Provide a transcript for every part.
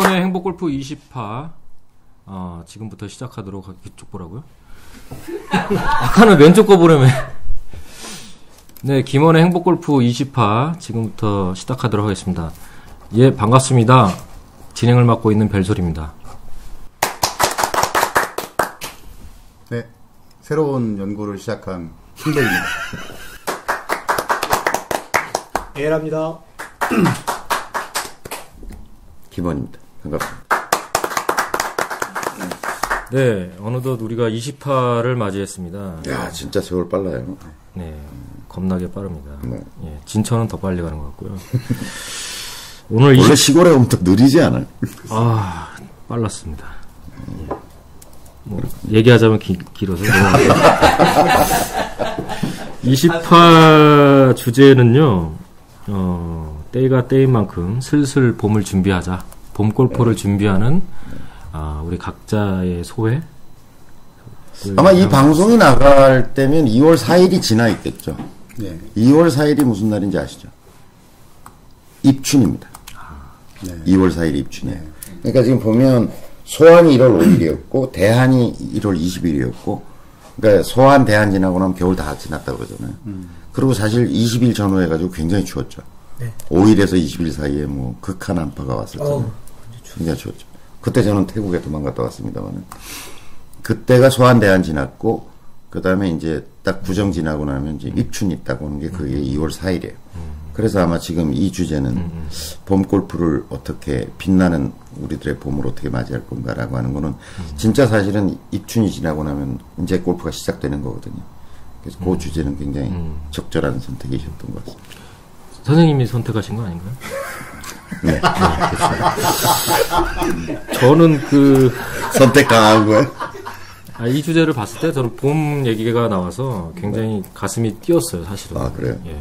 김원의 행복골프 20화 지금부터 시작하도록 이쪽 보라고요? 아까는 왼쪽 거 보려면 네, 김원의 행복골프 20화 지금부터 시작하도록 하겠습니다. 예, 반갑습니다. 진행을 맡고 있는 별소리입니다. 네, 새로운 연구를 시작한 힘들입니다. 에랍니다. 김원입니다. 반갑습니다. 네, 어느덧 우리가 20화를 맞이했습니다. 야, 진짜 세월 빨라요. 네, 겁나게 빠릅니다. 네. 예, 진천은 더 빨리 가는 것 같고요. 오늘 원래 시골에 오면 더 느리지 않아요? 빨랐습니다. 예. 뭐 얘기하자면 길어서 20화 주제는요. 때가 때인 만큼 슬슬 봄을 준비하자. 봄 골프를 준비하는 우리 각자의 소회. 아마 이 방송이 나갈 때면 2월 4일이 지나 있겠죠. 네. 2월 4일이 무슨 날인지 아시죠? 입춘입니다. 네. 2월 4일이 입춘이에요. 그러니까 지금 보면 소환이 1월 5일이었고 대한이 1월 20일이었고 그러니까 소환 대한 지나고 나면 겨울 다 지났다고 그러잖아요. 그리고 사실 20일 전후해 가지고 굉장히 추웠죠. 네. 5일에서 20일 사이에 뭐 극한 한파가 왔었잖아요. 굉장히 추웠죠. 그때 저는 태국에 도망갔다 왔습니다만 그때가 소환 대한 지났고 그 다음에 이제 딱 구정 지나고 나면 이제 입춘이 있다고 하는 게 그게 2월 4일이에요. 그래서 아마 지금 이 주제는 봄 골프를 어떻게 빛나는 우리들의 봄을 어떻게 맞이할 건가라고 하는 거는 진짜 사실은 입춘이 지나고 나면 이제 골프가 시작되는 거거든요. 그래서 그 주제는 굉장히 적절한 선택이셨던 것 같습니다. 선생님이 선택하신 거 아닌가요? 네. 저는 선택 강한 거예요? 이 주제를 봤을 때 저는 봄 얘기가 나와서 굉장히 가슴이 뛰었어요, 사실은. 아, 그래요? 예.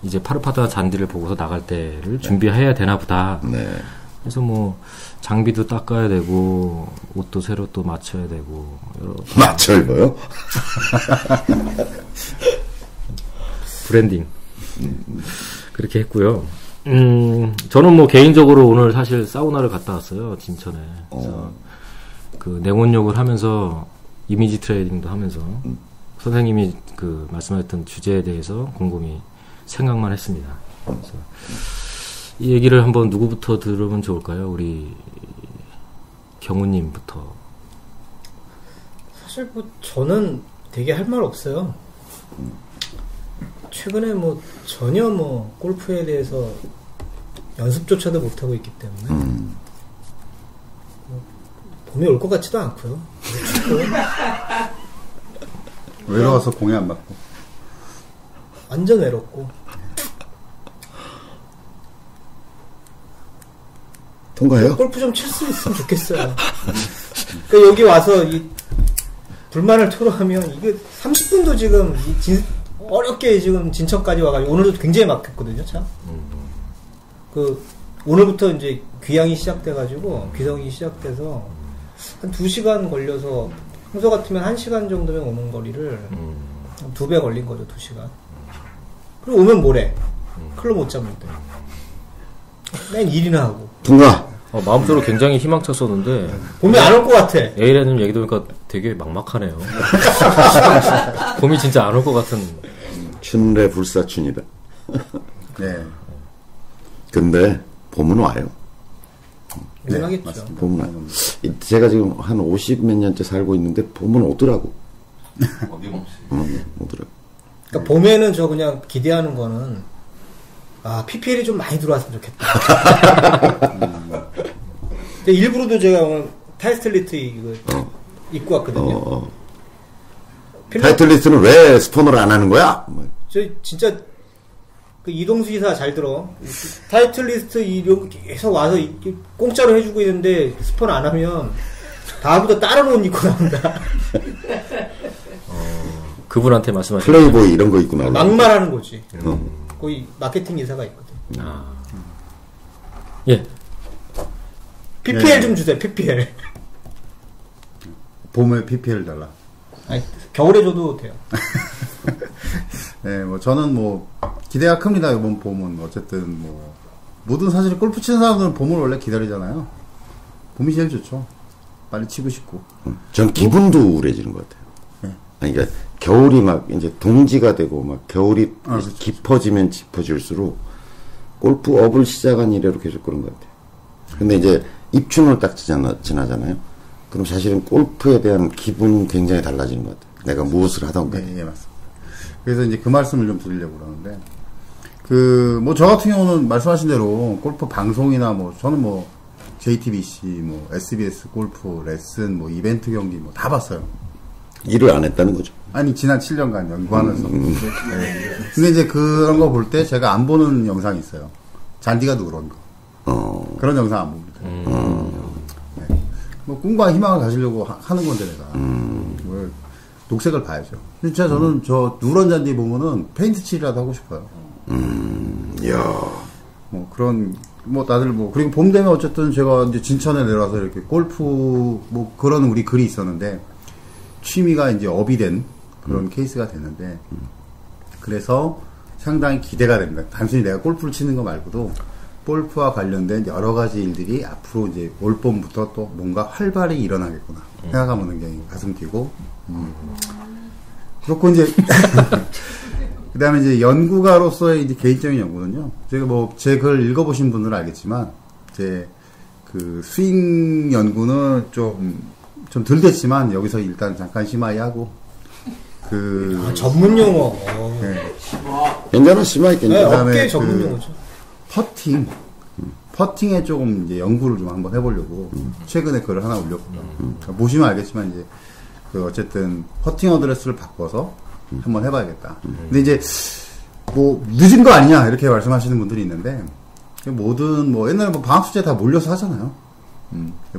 이제 파르파다 잔디를 보고서 나갈 때를 준비해야 되나 보다. 네. 그래서 뭐 장비도 닦아야 되고 옷도 새로 또 맞춰야 되고 맞춰 입어요? 브랜딩 그렇게 했고요. 저는 뭐 개인적으로 오늘 사실 사우나를 갔다 왔어요, 진천에. 그래서 그 냉온욕을 하면서 이미지 트레이닝도 하면서 선생님이 말씀하셨던 주제에 대해서 곰곰이 생각만 했습니다. 그래서 이 얘기를 한번 누구부터 들으면 좋을까요? 우리 경우님부터. 사실 뭐 저는 되게 할 말 없어요. 최근에 뭐 전혀 뭐 골프에 대해서 연습조차도 못하고 있기 때문에 뭐 봄이 올 것 같지도 않고요. 외로워서 공에 안 맞고. 완전 외롭고. 통과해요? 골프 좀 칠 수 있으면 좋겠어요. 그러니까 여기 와서 이 불만을 토로하면 이게 30분도 지금 어렵게 지금 진천까지 와가지고 오늘도 굉장히 막혔거든요, 참. 오늘부터 이제 귀향이 시작돼가지고 귀성이 시작돼서 한 2시간 걸려서 평소 같으면 1시간 정도면 오는 거리를 2배 걸린 거죠, 2시간. 그리고 오면 뭐래? 클럽 못 잡는데. 맨 일이나 하고. 통과! 마음속으로 굉장히 희망찼었는데 봄이 안 올 것 같아. A라님 얘기 들으니까 되게 막막하네요. 봄이 진짜 안 올 것 같은. 춘래 불사춘이다. 네. 근데 봄은 와요. 네, 하겠죠. 봄은 와요. 제가 지금 한 50 몇 년째 살고 있는데 봄은 오더라고. 어김없이. 오더라고. 그러니까 봄에는 저 그냥 기대하는 거는 PPL이 좀 많이 들어왔으면 좋겠다. 근데 일부러도 제가 오늘 타이틀리스트 이거 입고 왔거든요. 타이틀리스트는 왜 스폰을 안 하는 거야? 저 진짜 이동수 이사 잘 들어. 타이틀리스트 계속 와서 공짜로 해주고 있는데 스폰 안 하면 다음부터 다른 옷 입고 나온다. 그분한테 말씀하신 플레이보이 이런 거 입고 나오고. 막말하는 거지. 거기 마케팅 이사가 있거든. 예. PPL 네. 좀 주세요. PPL. 봄에 PPL 달라. 아니, 겨울에 줘도 돼요. 네, 뭐 저는 뭐 기대가 큽니다. 이번 봄은 어쨌든 뭐 모든 사실 골프 치는 사람들은 봄을 원래 기다리잖아요. 봄이 제일 좋죠. 빨리 치고 싶고. 전 기분도 우울해지는 것 같아요. 네. 아니, 그러니까 겨울이 막 이제 동지가 되고 막 겨울이 그렇죠. 깊어지면 깊어질수록 골프업을 시작한 이래로 계속 그런 것 같아요. 근데 이제 입춘을 딱 지나잖아요. 그럼 사실은 골프에 대한 기분이 굉장히 달라지는 것 같아요. 내가 무엇을 하던 간에. 네, 예, 맞습니다. 그래서 이제 그 말씀을 좀 드리려고 그러는데, 뭐, 저 같은 경우는 말씀하신 대로 골프 방송이나 뭐, 저는 뭐, JTBC, 뭐, SBS 골프, 레슨, 뭐, 이벤트 경기, 뭐, 다 봤어요. 일을 안 했다는 거죠. 아니, 지난 7년간 연구하면서. 네. 근데 이제 그런 거 볼 때 제가 안 보는 영상이 있어요. 잔디가 누런 거. 그런 영상 안 봅니다. 네. 뭐, 꿈과 희망을 가지려고 하는 건데, 내가. 뭘, 녹색을 봐야죠. 진짜 저는 저 누런 잔디 보면은 페인트 칠이라도 하고 싶어요. 이야. 뭐 그런 뭐 다들 뭐 그리고 봄 되면 어쨌든 제가 이제 진천에 내려와서 이렇게 골프 뭐 그런 우리 글이 있었는데 취미가 이제 업이 된 그런 케이스가 됐는데 그래서 상당히 기대가 됩니다. 단순히 내가 골프를 치는 거 말고도 골프와 관련된 여러 가지 일들이 앞으로 이제 올 봄부터 또 뭔가 활발히 일어나겠구나 생각하면 굉장히 가슴 뛰고 그렇고 이제 그 다음에 이제 연구가로서의 이제 개인적인 연구는요. 제가 뭐 제 글 읽어보신 분들은 알겠지만 제 그 스윙 연구는 좀 덜 됐지만 여기서 일단 잠깐 심하게 하고 전문 용어. 네. 괜찮아, 심하게 네, 괜찮아. 그다음에 업계 전문 용어죠. 퍼팅에 조금 이제 연구를 좀 한번 해보려고 최근에 글을 하나 올렸고요. 보시면 알겠지만 이제 그 어쨌든 퍼팅 어드레스를 바꿔서 한번 해봐야겠다. 근데 이제 뭐 늦은 거 아니냐 이렇게 말씀하시는 분들이 있는데 모든 뭐 옛날에 뭐 방학 숙제 다 몰려서 하잖아요.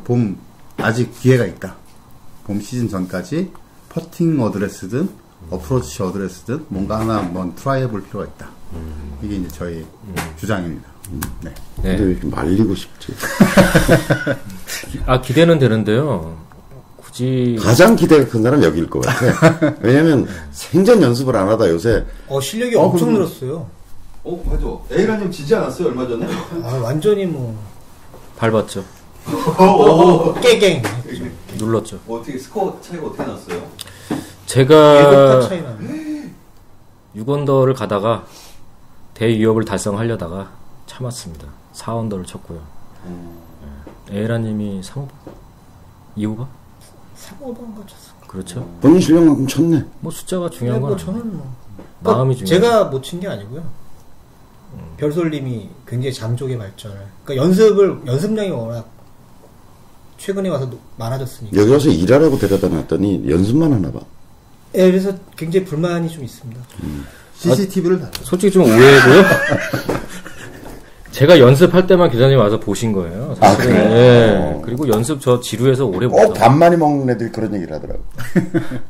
봄 아직 기회가 있다. 봄 시즌 전까지 퍼팅 어드레스든 어프로치 어드레스든 뭔가 하나 한번 트라이 해볼 필요가 있다. 이게 이제 저희 주장입니다. 네. 근데 왜 이렇게 말리고 싶지? 기대는 되는데요. 굳이 가장 기대가 큰 사람은 여기일 것 같아. 왜냐면 생전 연습을 안 하다 요새 실력이 엄청 늘었어요. 맞아. A라님 지지 않았어요, 얼마 전에? 완전히 뭐. 밟았죠. 깨갱. 눌렀죠. 어떻게, 스코어 차이가 어떻게 났어요? 제가 7타 차이 나네. 6언더를 가다가 대위협을 달성하려다가 참았습니다. 4언더를 쳤고요. 에라님이 3오버? 2오버? 3오버인가 쳤어. 그렇죠. 본인 실력만큼 쳤네. 뭐 숫자가 중요한 건 저는 뭐. 마음이 중요해요. 제가 못 친 게 아니고요. 별솔님이 굉장히 잠족의 발전을. 그러니까 연습량이 워낙 최근에 와서 많아졌으니까. 여기 와서 일하라고 데려다 놨더니 연습만 하나 봐. 네, 그래서 굉장히 불만이 좀 있습니다. CCTV를 달아요. 솔직히 좀 오해고요. 제가 연습할 때만 기자님 와서 보신 거예요. 사실은. 그래요? 예. 그리고 연습 저 지루해서 오래 못하고. 밥 많이 먹는 애들이 그런 얘기를 하더라고.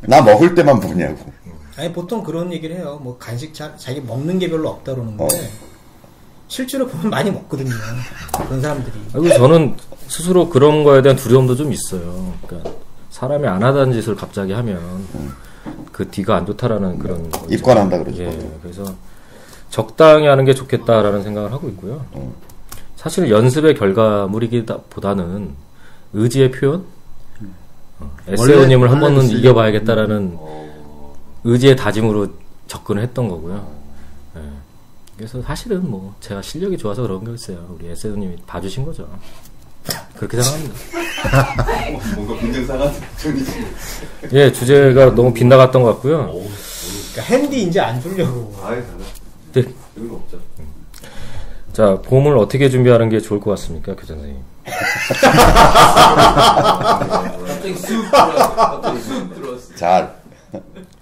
나 먹을 때만 보냐고. 아니 보통 그런 얘기를 해요. 뭐 간식 자기 먹는 게 별로 없다 그러는데 실제로 보면 많이 먹거든요. 그런 사람들이. 그리고 저는 스스로 그런 거에 대한 두려움도 좀 있어요. 그러니까 사람이 안 하던 짓을 갑자기 하면 그 뒤가 안 좋다라는 그런 거 입관한다 그러죠. 예, 그래서 적당히 하는 게 좋겠다라는 생각을 하고 있고요. 사실 연습의 결과물이기보다는 의지의 표현. 에세오님을 한 번은 이겨봐야겠다라는 의지의 다짐으로 접근을 했던 거고요. 예. 그래서 사실은 뭐 제가 실력이 좋아서 그런 거였어요. 우리 에세오님이 봐주신 거죠. 그렇게 생각합니다. 뭔가 긍정상한 표현이지. 예, 주제가 너무 빗나갔던 것 같고요. 그러니까 핸디 이제 안 주려고. 아이, 네. 의미가 없죠. 자, 봄을 어떻게 준비하는 게 좋을 것 같습니까, 교장 선생님? 갑자기 쑥 들어왔어. 잘.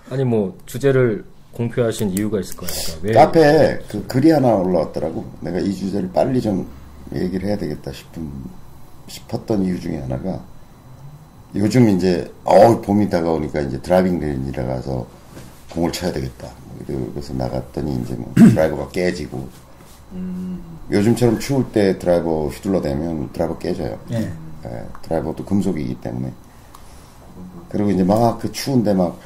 아니 뭐 주제를 공표하신 이유가 있을 거 아닙니까? 왜? 카페에 그 글이 하나 올라왔더라고. 내가 이 주제를 빨리 좀 얘기를 해야 되겠다 싶었던 이유 중에 하나가 요즘 이제 봄이 다가오니까 이제 드라이빙 레인지에 가서 공을 쳐야 되겠다. 그래서 나갔더니 이제 뭐 드라이버가 깨지고 요즘처럼 추울 때 드라이버 휘둘러 대면 드라이버 깨져요. 네. 예, 드라이버도 금속이기 때문에. 그리고 이제 막 그 추운데 막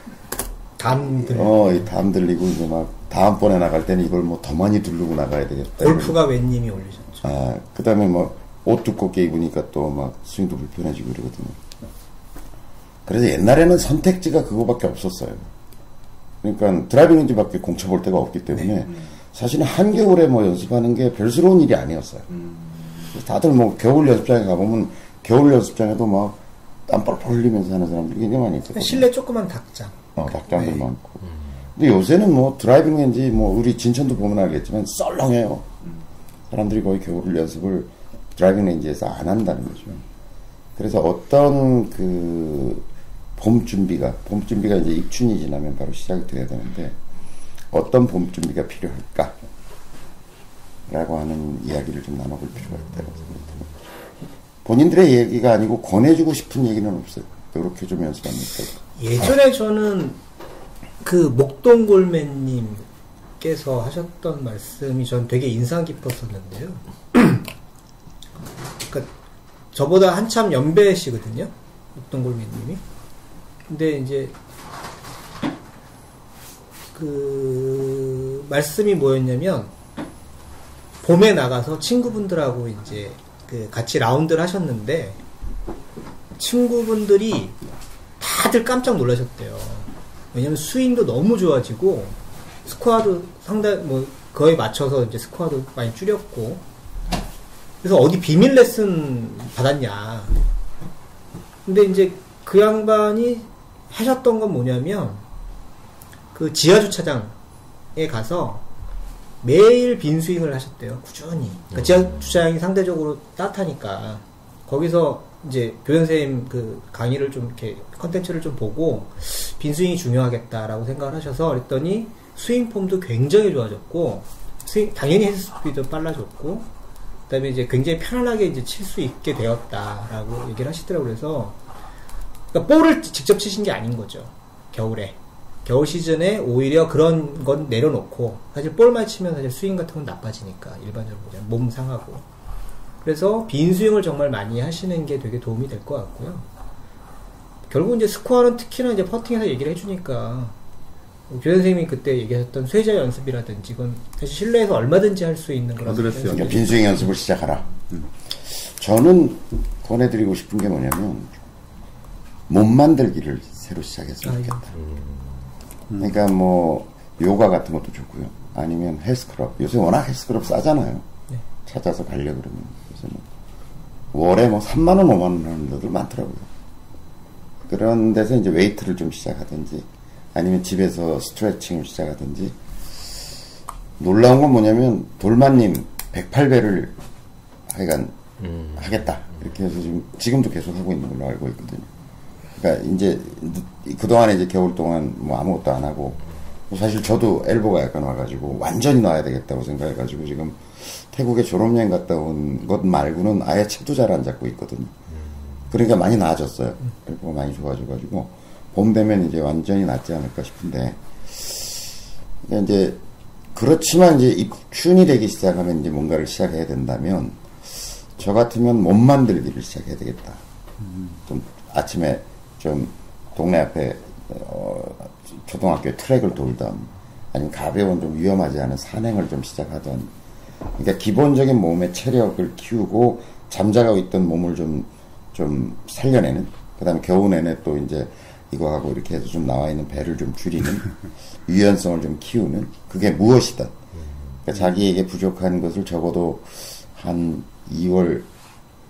담들. 이 담 들리고 이제 막 다음번에 나갈 때는 이걸 뭐 더 많이 두르고 나가야 되겠다. 골프가 웬님이 올리셨죠. 아, 그 다음에 뭐, 옷 두껍게 입으니까 또 막 스윙도 불편해지고 이러거든요. 그래서 옛날에는 선택지가 그거밖에 없었어요. 그러니까 드라이빙 렌즈밖에 공쳐 볼 데가 없기 때문에 사실은 한겨울에 뭐 연습하는 게 별스러운 일이 아니었어요. 다들 뭐 겨울 연습장에 가보면 겨울 연습장에도 막 땀 뻘뻘 흘리면서 하는 사람들이 굉장히 많이 있었거든요. 실내 조그만 닭장. 닭장들 많고. 근데 요새는 뭐 드라이빙 렌즈 뭐 우리 진천도 보면 알겠지만 썰렁해요. 사람들이 거의 겨울 연습을 드라이빙 렌즈에서 안 한다는 거죠. 그래서 어떤 봄 준비가 이제 입춘이 지나면 바로 시작이 돼야 되는데 어떤 봄 준비가 필요할까? 라고 하는 이야기를 좀 나눠볼 필요가 있다고 생각합니다. 본인들의 얘기가 아니고 권해주고 싶은 얘기는 없어요. 이렇게 좀 연습합니까? 예전에 저는 그 목동골매님께서 하셨던 말씀이 전 되게 인상 깊었었는데요. 그러니까 저보다 한참 연배시거든요. 목동골매님이. 근데 이제 그 말씀이 뭐였냐면 봄에 나가서 친구분들하고 이제 그 같이 라운드를 하셨는데 친구분들이 다들 깜짝 놀라셨대요. 왜냐면 스윙도 너무 좋아지고 스코어도 상당히 뭐 거의 맞춰서 이제 스코어도 많이 줄였고 그래서 어디 비밀 레슨 받았냐. 근데 이제 그 양반이 하셨던 건 뭐냐면 그 지하주차장에 가서 매일 빈스윙을 하셨대요. 꾸준히. 그러니까 지하주차장이 상대적으로 따뜻하니까 거기서 이제 교장선생님 그 강의를 좀 이렇게 컨텐츠를 좀 보고 빈스윙이 중요하겠다라고 생각을 하셔서 그랬더니 스윙 폼도 굉장히 좋아졌고 스윙 당연히 헤드 스피드도 빨라졌고 그다음에 이제 굉장히 편안하게 이제 칠 수 있게 되었다라고 얘기를 하시더라고요. 그래서 그러니까 볼을 직접 치신 게 아닌 거죠. 겨울에. 겨울 시즌에 오히려 그런 건 내려놓고 사실 볼만 치면 사실 스윙 같은 건 나빠지니까 일반적으로 보면 몸 상하고 그래서 빈 스윙을 정말 많이 하시는 게 되게 도움이 될 것 같고요. 결국 이제 스코어는 특히나 이제 퍼팅에서 얘기를 해주니까 교 선생님이 그때 얘기하셨던 쇠자 연습이라든지 이건 사실 실내에서 얼마든지 할 수 있는 거라서 그러니까 빈 스윙 연습을 시작하라. 저는 권해드리고 싶은 게 뭐냐면 몸 만들기를 새로 시작했으면 좋겠다. 그러니까 뭐 요가 같은 것도 좋고요. 아니면 헬스클럽. 요새 워낙 헬스클럽 싸잖아요. 네. 찾아서 가려고 그러면. 그래서 뭐 월에 뭐 3만 원, 5만 원 하는 데들 많더라고요. 그런 데서 이제 웨이트를 좀 시작하든지 아니면 집에서 스트레칭을 시작하든지 놀라운 건 뭐냐면 돌만님 108배를 하여간 하겠다. 이렇게 해서 지금도 계속 하고 있는 걸로 알고 있거든요. 그러니까 이제 그동안에 이제 겨울 동안 뭐 아무것도 안 하고 사실 저도 엘보가 약간 와가지고 완전히 놔야 되겠다고 생각해가지고 지금 태국에 졸업여행 갔다 온 것 말고는 아예 책도 잘 안 잡고 있거든요. 그러니까 많이 나아졌어요. 엘보가 많이 좋아져가지고 봄 되면 이제 완전히 낫지 않을까 싶은데 그러니까 이제 그렇지만 이제 입춘이 되기 시작하면 이제 뭔가를 시작해야 된다면 저 같으면 몸 만들기를 시작해야 되겠다. 좀 아침에 좀 동네 앞에 초등학교 트랙을 돌던 아니면 가벼운 좀 위험하지 않은 산행을 좀 시작하던 그러니까 기본적인 몸의 체력을 키우고 잠자고 있던 몸을 좀 살려내는 그 다음에 겨우 내내 또 이제 이거 하고 이렇게 해서 좀 나와 있는 배를 좀 줄이는 유연성을 좀 키우는 그게 무엇이든 그러니까 자기에게 부족한 것을 적어도 한 2월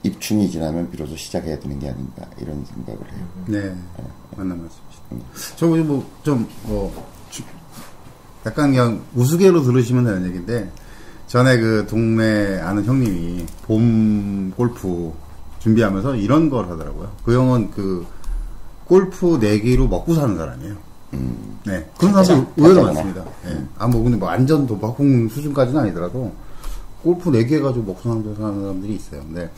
입춘이 지나면 비로소 시작해야 되는 게 아닌가 이런 생각을 해요. 네, 맞는 말씀이시죠. 저 약간 그냥 우스개로 들으시면 되는 얘기인데 전에 그 동네 아는 형님이 봄 골프 준비하면서 이런 걸 하더라고요. 그 형은 그 골프 내기로 먹고 사는 사람이에요. 네, 그런 사람이 의외로 많습니다. 네. 근데 뭐 완전 도박공 수준까지는 아니더라도 골프 내기 해가지고 먹고 사는 사람들이 있어요. 근데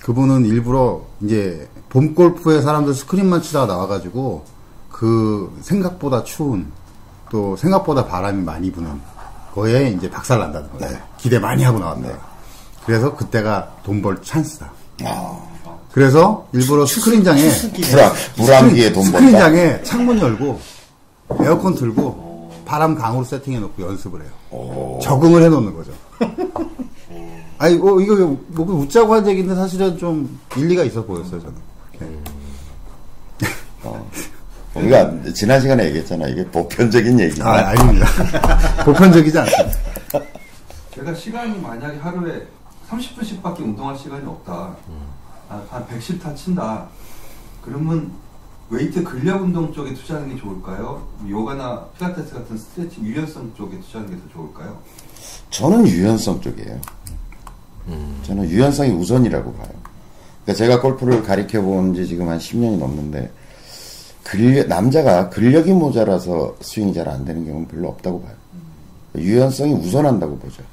그분은 일부러 이제 봄 골프에 사람들 스크린만 치다가 나와가지고 그 생각보다 추운 또 생각보다 바람이 많이 부는 거에 이제 박살 난다는 거예요. 네. 기대 많이 하고 나왔네요. 그래서 그때가 돈 벌 찬스다. 그래서 일부러 스크린장에 불암기에 돈 벌다. 스크린장에 창문 열고 에어컨 틀고 바람 강으로 세팅해 놓고 연습을 해요. 적응을 해 놓는 거죠. 아니, 이거 뭐 웃자고 한 얘기인데 사실은 좀 일리가 있어 보였어요, 저는. 우리가 지난 시간에 얘기했잖아. 이게 보편적인 얘기냐. 아닙니다. 보편적이지 않습니다. 제가 시간이 만약에 하루에 30분씩밖에 운동할 시간이 없다. 한 110타 친다. 그러면 웨이트 근력 운동 쪽에 투자하는 게 좋을까요? 요가나 필라테스 같은 스트레칭 유연성 쪽에 투자하는 게 더 좋을까요? 저는 유연성 쪽이에요. 저는 유연성이 우선이라고 봐요. 그러니까 제가 골프를 가르쳐 본 지 지금 한 10년이 넘는데 남자가 근력이 모자라서 스윙이 잘 안 되는 경우는 별로 없다고 봐요. 유연성이 우선한다고 보죠.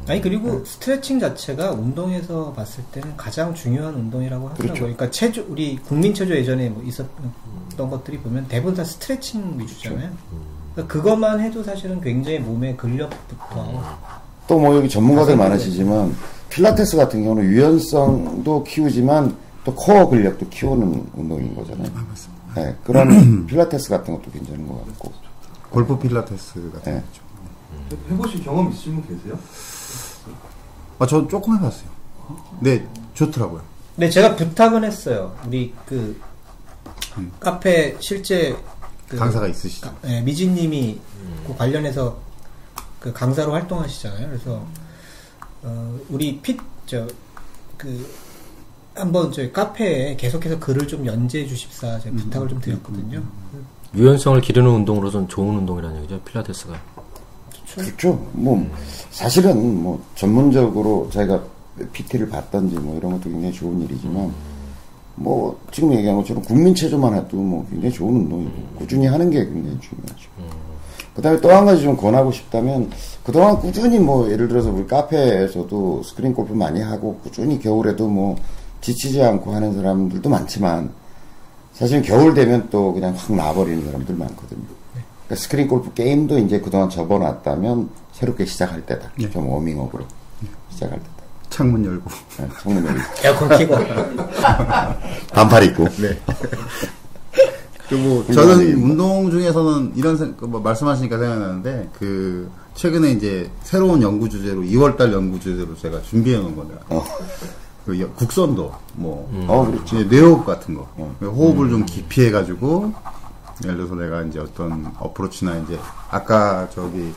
아니 그리고 스트레칭 자체가 운동에서 봤을 때는 가장 중요한 운동이라고 하더라고요. 그렇죠. 그러니까 체조 우리 국민체조 예전에 뭐 있었던 것들이 보면 대부분 다 스트레칭 위주잖아요. 그러니까 그것만 해도 사실은 굉장히 몸의 근력부터 또 뭐 여기 전문가들 많으시지만 필라테스 같은 경우는 유연성도 키우지만 또 코어 근력도 키우는 운동인 거잖아요. 맞습니다. 네, 그런 필라테스 같은 것도 괜찮은 것 같고. 골프 필라테스 같은 네. 거죠. 해보신 경험 있으신 분 계세요? 저 조금 해봤어요. 네, 좋더라고요. 네, 제가 부탁은 했어요. 우리 그 카페 실제 그 강사가 있으시죠? 네, 미진님이 그 관련해서 그 강사로 활동하시잖아요. 그래서 우리 한번 저희 카페에 계속해서 글을 좀 연재해 주십사 제가 부탁을 좀 드렸거든요. 유연성을 기르는 운동으로서는 좋은 운동이라는 얘기죠, 필라테스가. 그렇죠. 뭐 사실은 뭐 전문적으로 자기가 PT를 받던지 뭐 이런 것도 굉장히 좋은 일이지만 뭐 지금 얘기한 것처럼 국민체조만 해도 뭐 굉장히 좋은 운동이고 꾸준히 하는 게 굉장히 중요하죠. 그다음에 또 한 가지 좀 권하고 싶다면 그동안 꾸준히 뭐 예를 들어서 우리 카페에서도 스크린 골프 많이 하고 꾸준히 겨울에도 뭐 지치지 않고 하는 사람들도 많지만 사실 겨울 되면 또 그냥 확 나버리는 사람들 많거든요. 그러니까 스크린 골프 게임도 이제 그동안 접어놨다면 새롭게 시작할 때다. 네. 좀 워밍업으로 시작할 때다. 창문 열고. 네, 창문 열고 에어컨 켜고. 반팔 입고. 네. 그리고 저는 운동 중에서는 이런 뭐 말씀하시니까 생각나는데 최근에 이제 새로운 연구 주제로 2월달 연구 주제로 제가 준비해 놓은 건데 국선도 그렇죠. 뇌호흡 같은 거 호흡을 좀 깊이 해가지고 예를 들어서 내가 이제 어떤 어프로치나 이제 아까 저기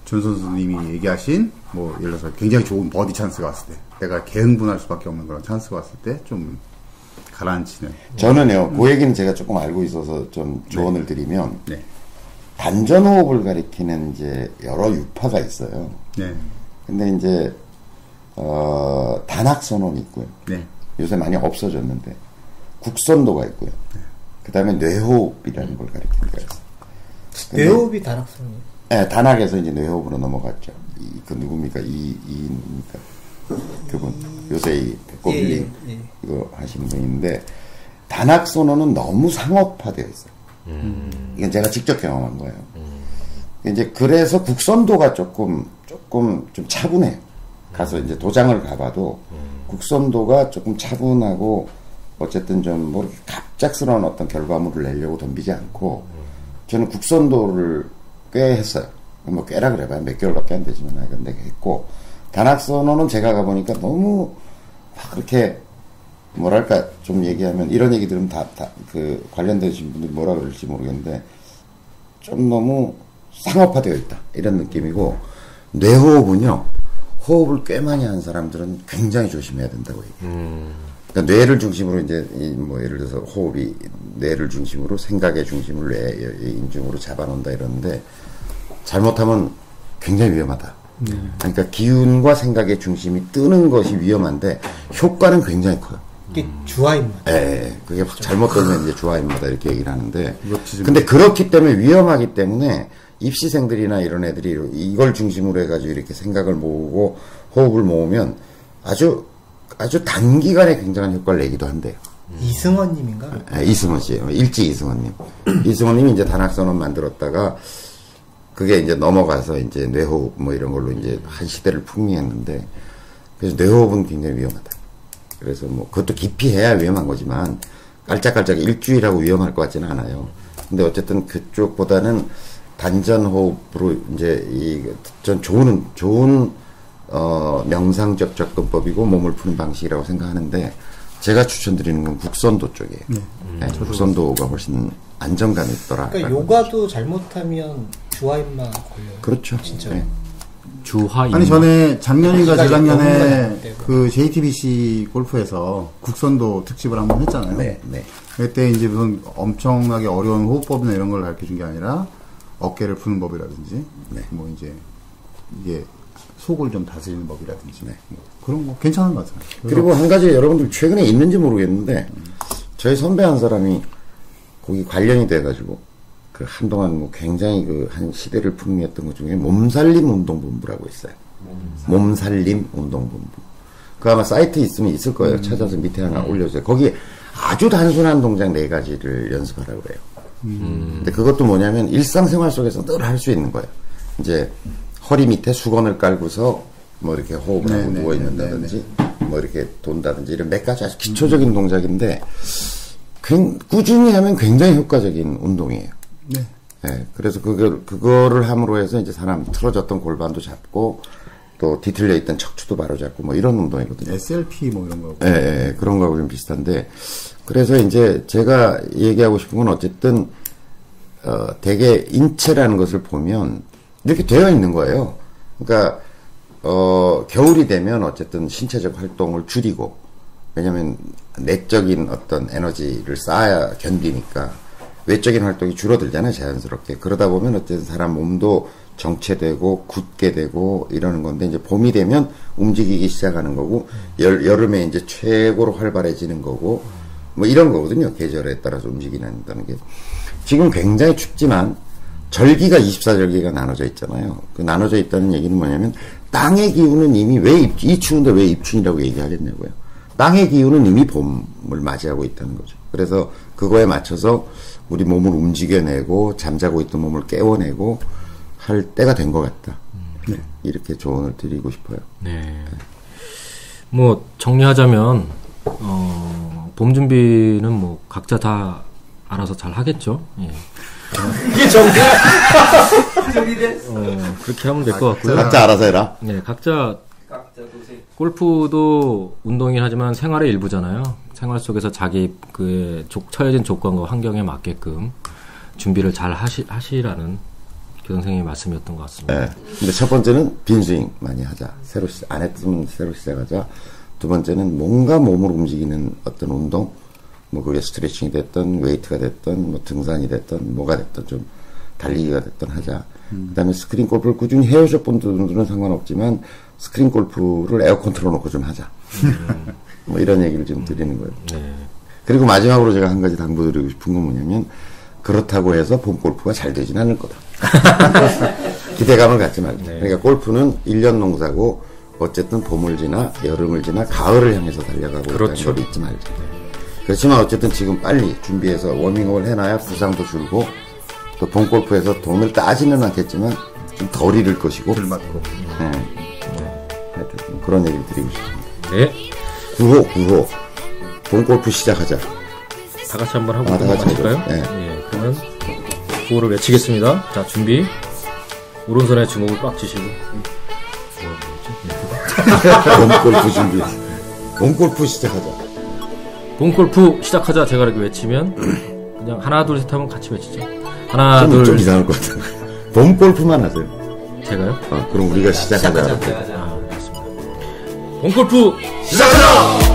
준 선수님이 얘기하신 뭐 예를 들어서 굉장히 좋은 버디 찬스가 왔을 때 내가 개흥분할 수밖에 없는 그런 찬스가 왔을 때 좀 가라앉히는. 저는요 그 얘기는 제가 조금 알고 있어서 좀 조언을 드리면 네. 단전호흡을 가리키는 이제 여러 유파가 있어요. 네. 근데 이제 단학선언이 있고요. 네. 요새 많이 없어졌는데 국선도가 있고요. 그 다음에 뇌호흡이라는 걸 가리키는 거예요. 뇌호흡이 단학선이에요? 네, 단학에서 이제 뇌호흡으로 넘어갔죠. 그 누굽니까? 누굽니까? 그분 요새 이 백고빌링 이거 하시는 분인데 단학선언은 너무 상업화되어 있어요. 이건 제가 직접 경험한 거예요. 이제 그래서 국선도가 조금 좀 차분해요. 가서 이제 도장을 가봐도 국선도가 조금 차분하고 어쨌든 좀 뭐 갑작스러운 어떤 결과물을 내려고 덤비지 않고 저는 국선도를 꽤 했어요. 뭐 꽤라 그래봐야 몇 개월밖에 안 되지만 근데 했고 단학선언은 제가 가보니까 너무 막 그렇게 뭐랄까 좀 얘기하면 이런 얘기 들으면 다 그 관련되신 분들이 뭐라 그럴지 모르겠는데 좀 너무 상업화되어 있다 이런 느낌이고 뇌호흡은요 호흡을 꽤 많이 하는 사람들은 굉장히 조심해야 된다고 얘기해요. 그러니까 뇌를 중심으로 이제 뭐 예를 들어서 호흡이 뇌를 중심으로 생각의 중심을 뇌의 인중으로 잡아놓는다 이러는데 잘못하면 굉장히 위험하다. 그러니까 기운과 생각의 중심이 뜨는 것이 위험한데 효과는 굉장히 커요. 이게 주화입니다. 예, 그게 확 잘못되면 이제 주화입니다 이렇게 얘기를 하는데 근데 그렇기 때문에 위험하기 때문에 입시생들이나 이런 애들이 이걸 중심으로 해가지고 이렇게 생각을 모으고 호흡을 모으면 아주 단기간에 굉장한 효과를 내기도 한대요. 이승원님인가? 네, 이승원 씨예요. 일지 이승원님. 이승원님이 이제 단학선언 만들었다가 그게 이제 넘어가서 이제 뇌호흡 뭐 이런 걸로 이제 한 시대를 풍미했는데 그래서 뇌호흡은 굉장히 위험하다. 그래서 뭐 그것도 깊이 해야 위험한 거지만 깔짝깔짝 일주일하고 위험할 것 같지는 않아요. 근데 어쨌든 그쪽보다는 단전 호흡으로 이제 전 좋은 명상적 접근법이고 몸을 푸는 방식이라고 생각하는데 제가 추천드리는 건 국선도 쪽이에요. 네, 국선도가 훨씬 안정감이 있더라. 그러니까 요가도 잘못하면 주화인만 걸려요. 그렇죠. 진짜. 네. 주화 아니 전에 작년인가 아직까지 재작년에 너무 그 JTBC 골프에서 국선도 특집을 한번 했잖아요. 네, 네. 그때 이제 무슨 엄청나게 어려운 호흡법이나 이런 걸 가르쳐 준 게 아니라 어깨를 푸는 법이라든지 네. 뭐 이제 이게 속을 좀 다스리는 법이라든지 네. 뭐 그런 거 괜찮은 것 같아요. 그리고 한 가지 여러분들 최근에 있는지 모르겠는데 저희 선배 한 사람이 거기 관련이 돼가지고 그 한동안 뭐 굉장히 그 한 시대를 풍미했던 것 중에 몸살림 운동본부라고 있어요. 몸살림 운동본부. 그 아마 사이트 있으면 있을 거예요. 찾아서 밑에 하나 올려주세요. 거기 아주 단순한 동작 4가지를 연습하라고 그래요. 근데 그것도 뭐냐면 일상생활 속에서 늘 할 수 있는 거예요. 이제 허리 밑에 수건을 깔고서 뭐 이렇게 호흡을 하고 누워 있는다든지 뭐 이렇게 돈다든지 이런 몇 가지 아주 기초적인 동작인데 꾸준히 하면 굉장히 효과적인 운동이에요. 네. 네, 그래서 그거를 함으로 해서 이제 사람 틀어졌던 골반도 잡고 또 뒤틀려 있던 척추도 바로 잡고 뭐 이런 운동이거든요. SLP 뭐 이런 거. 예, 그런 거하고 좀 비슷한데 그래서 이제 제가 얘기하고 싶은 건 어쨌든 되게 인체라는 것을 보면 이렇게 되어 있는 거예요. 그러니까 겨울이 되면 어쨌든 신체적 활동을 줄이고 왜냐하면 내적인 어떤 에너지를 쌓아야 견디니까 외적인 활동이 줄어들잖아요, 자연스럽게. 그러다 보면 어쨌든 사람 몸도 정체되고 굳게 되고 이러는 건데 이제 봄이 되면 움직이기 시작하는 거고 여름에 이제 최고로 활발해지는 거고 뭐 이런 거거든요. 계절에 따라서 움직이는다는 게. 지금 굉장히 춥지만 절기가 24절기가 나눠져 있잖아요. 그 나눠져 있다는 얘기는 뭐냐면 땅의 기운은 이미 왜 이 추운데 왜 입춘이라고 얘기하겠냐고요. 땅의 기운은 이미 봄을 맞이하고 있다는 거죠. 그래서 그거에 맞춰서 우리 몸을 움직여내고 잠자고 있던 몸을 깨워내고 할 때가 된 것 같다. 네. 이렇게 조언을 드리고 싶어요. 네. 뭐 정리하자면 봄 준비는 뭐 각자 다 알아서 잘 하겠죠. 예. 이게 정리. 그렇게 하면 될 것 같고요. 각자 알아서 해라. 네, 각자 골프도 운동이긴 하지만 생활의 일부잖아요. 생활 속에서 자기 그 처해진 조건과 환경에 맞게끔 준비를 잘 하시라는 교장선생님의 말씀이었던 것 같습니다. 네. 근데 첫 번째는 빈스윙 많이 하자. 안 했으면 새로 시작하자. 두 번째는 뭔가 몸을 움직이는 어떤 운동, 뭐 그게 스트레칭이 됐든 웨이트가 됐든 뭐 등산이 됐든 뭐가 됐든 좀 달리기가 됐든 하자. 그다음에 스크린 골프를 꾸준히 해오셨 분들은 상관없지만 스크린 골프를 에어컨 틀어놓고 좀 하자. 뭐 이런 얘기를 좀 드리는 거예요. 네. 그리고 마지막으로 제가 한 가지 당부드리고 싶은 건 뭐냐면 그렇다고 해서 봄 골프가 잘 되진 않을 거다. 기대감을 갖지 말자. 네. 그러니까 골프는 1년 농사고 어쨌든 봄을 지나 여름을 지나 가을을 향해서 달려가고 그렇죠. 있다는 걸 잊지 말자. 그렇지만 어쨌든 지금 빨리 준비해서 워밍업을 해놔야 부상도 줄고 또 봄 골프에서 돈을 따지는 않겠지만 좀 덜 잃을 것이고 들 맞고. 네. 하여튼 그런 얘기를 드리고 싶습니다. 네. 9호 봄 골프 시작하자. 다 같이 한번 하고 다 같이 마실까요? 하죠. 네. 예, 그러면 구호를 외치겠습니다. 자, 준비. 오른손에 주먹을 꽉 쥐시고. 봄 골프 준비. 봄 골프 시작하자. 봄 골프 시작하자. 제가 이렇게 외치면 그냥 하나 둘 셋 하면 같이 외치죠. 하나 좀, 둘 좀 이상할 것 같아요. 봄 골프만 하세요. 제가요? 그럼 우리가 시작하자. 알겠습니다. 봄 골프 시작하자!